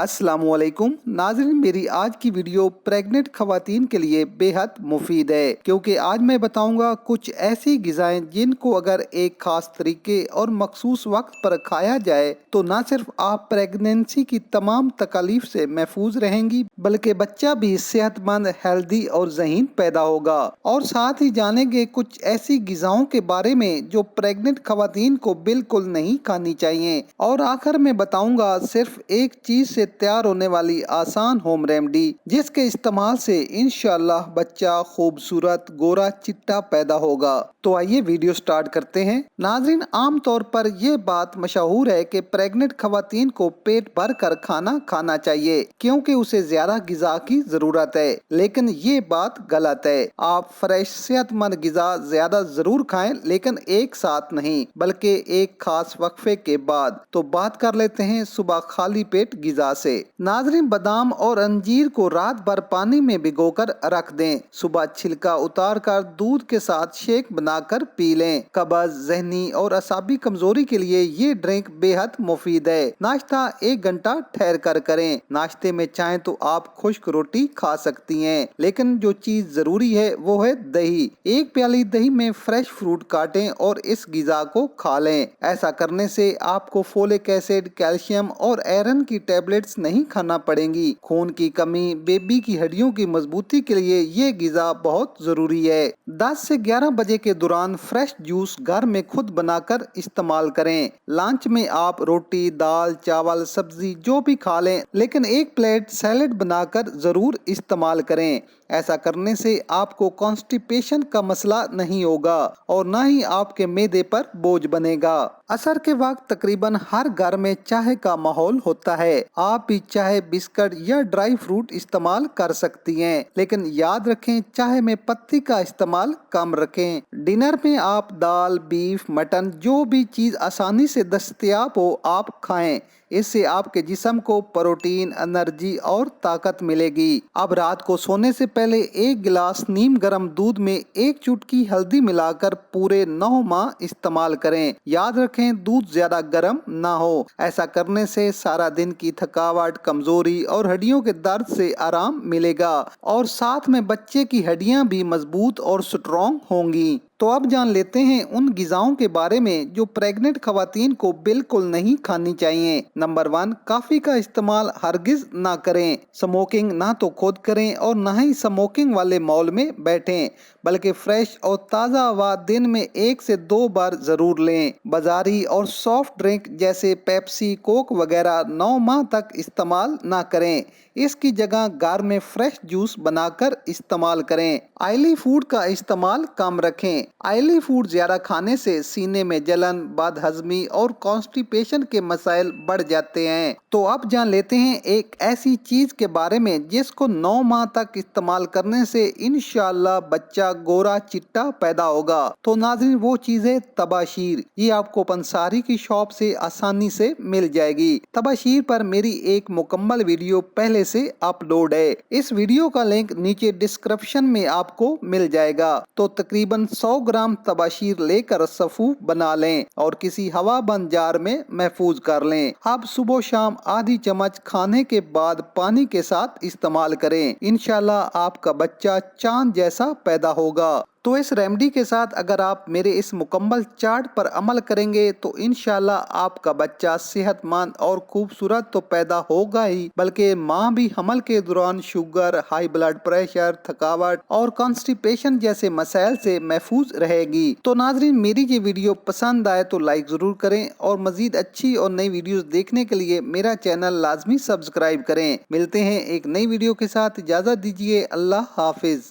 अस्सलामुअलैकुम नाज़रीन, मेरी आज की वीडियो प्रेग्नेंट खवातीन के लिए बेहद मुफीद है, क्योंकि आज मैं बताऊंगा कुछ ऐसी ग़िज़ाएं जिनको अगर एक ख़ास तरीके और मखसूस वक्त पर खाया जाए तो न सिर्फ आप प्रेगनेंसी की तमाम तकलीफ से महफूज रहेंगी, बल्कि बच्चा भी सेहतमंद, हेल्दी और ज़हीन पैदा होगा। और साथ ही जानेंगे कुछ ऐसी ग़िज़ाओं के बारे में जो प्रेग्नेंट खवातीन को बिल्कुल नहीं खानी चाहिए। और आखिर में बताऊंगा सिर्फ एक चीज़ से तैयार होने वाली आसान होम रेमेडी जिसके इस्तेमाल से इंशाअल्लाह बच्चा खूबसूरत गोरा चिट्टा पैदा होगा। तो आइए वीडियो स्टार्ट करते हैं। नाज़रीन, आम तौर पर यह बात मशहूर है कि प्रेग्नेंट खवातीन को पेट भर कर खाना खाना चाहिए क्योंकि उसे ज्यादा ग़िज़ा की जरूरत है, लेकिन ये बात गलत है। आप फ्रेश सेहतमंद ग़िज़ा ज्यादा जरूर खाएं, लेकिन एक साथ नहीं बल्कि एक खास वक्फे के बाद। तो बात कर लेते हैं सुबह खाली पेट ग़िज़ा से। नाज़रीन, बादाम और अंजीर को रात भर पानी में भिगोकर रख दें। सुबह छिलका उतार कर दूध के साथ शेक बनाकर पी लें। कब्ज़, ज़हनी और असाबी कमजोरी के लिए ये ड्रिंक बेहद मुफीद है। नाश्ता 1 घंटा ठहर कर करें। नाश्ते में चाहें तो आप खुश्क रोटी खा सकती हैं, लेकिन जो चीज जरूरी है वो है दही। 1 प्याली दही में फ्रेश फ्रूट काटें और इस ग़िज़ा को खा लें। ऐसा करने से आपको फोलिक एसिड, कैल्शियम और आयरन की टैबलेट्स नहीं खाना पड़ेंगी। खून की कमी, बेबी की हड्डियों की मजबूती के लिए ये ग़िज़ा बहुत जरूरी है। 10 से 11 बजे के दौरान फ्रेश जूस घर में खुद बनाकर इस्तेमाल करें। लंच में आप रोटी, दाल, चावल, सब्जी जो भी खा लें, लेकिन 1 प्लेट सैलेड बनाकर जरूर इस्तेमाल करें। ऐसा करने से आपको कॉन्स्टिपेशन का मसला नहीं होगा और न ही आपके मैदे पर बोझ बनेगा। असर के वक्त तकरीबन हर घर में चाय का माहौल होता है। आप भी चाय, बिस्किट या ड्राई फ्रूट इस्तेमाल कर सकती हैं, लेकिन याद रखें चाय में पत्ती का इस्तेमाल कम रखें। डिनर में आप दाल, बीफ, मटन जो भी चीज आसानी से दस्तयाब हो आप खाएं। इससे आपके जिस्म को प्रोटीन, एनर्जी और ताकत मिलेगी। अब रात को सोने से पहले 1 गिलास नीम गर्म दूध में 1 चुटकी हल्दी मिलाकर पूरे 9 माह इस्तेमाल करें। याद रखें दूध ज्यादा गर्म ना हो। ऐसा करने से सारा दिन की थकावट, कमजोरी और हड्डियों के दर्द से आराम मिलेगा और साथ में बच्चे की हड्डियां भी मजबूत और स्ट्रॉन्ग होंगी। तो अब जान लेते हैं उन ग़िज़ाओं के बारे में जो प्रेग्नेंट खवातीन को बिल्कुल नहीं खानी चाहिए। नंबर 1, कॉफ़ी का इस्तेमाल हरगिज ना करें। स्मोकिंग ना तो खुद करें और ना ही स्मोकिंग वाले मॉल में बैठें, बल्कि फ्रेश और ताज़ा हवा दिन में 1 से 2 बार जरूर लें। बाजारी और सॉफ्ट ड्रिंक जैसे पेप्सी, कोक वगैरह 9 माह तक इस्तेमाल ना करें। इसकी जगह घर में फ्रेश जूस बनाकर इस्तेमाल करें। ऑयली फूड का इस्तेमाल कम रखें। ऑयली फूड ज्यादा खाने से सीने में जलन, बदहजमी और कॉन्स्टिपेशन के मसाइल बढ़ जाते हैं। तो अब जान लेते हैं एक ऐसी चीज के बारे में जिसको 9 माह तक इस्तेमाल करने से इंशाअल्लाह बच्चा गोरा चिट्टा पैदा होगा। तो नाज़रीन, वो चीज है तबाशीर। ये आपको पंसारी की शॉप से आसानी से मिल जाएगी। तबाशीर पर मेरी एक मुकम्मल वीडियो पहले से अपलोड है। इस वीडियो का लिंक नीचे डिस्क्रिप्शन में आपको मिल जाएगा। तो तकरीबन 100 ग्राम तबाशीर लेकर सफू बना लें और किसी हवाबंद जार में महफूज कर लें। अब सुबह शाम आधी चम्मच खाने के बाद पानी के साथ इस्तेमाल करें। इंशाल्लाह आपका बच्चा चांद जैसा पैदा होगा। तो इस रेमेडी के साथ अगर आप मेरे इस मुकम्मल चार्ट पर अमल करेंगे तो इंशाल्लाह आपका बच्चा सेहतमंद और खूबसूरत तो पैदा होगा ही, बल्कि माँ भी हमल के दौरान शुगर, हाई ब्लड प्रेशर, थकावट और कॉन्स्टिपेशन जैसे मसाइल से महफूज रहेगी। तो नाजरीन, मेरी ये वीडियो पसंद आए तो लाइक जरूर करें और मजीद अच्छी और नई वीडियोस देखने के लिए मेरा चैनल लाजमी सब्सक्राइब करें। मिलते हैं एक नई वीडियो के साथ, इजाजत दीजिए। अल्लाह हाफिज।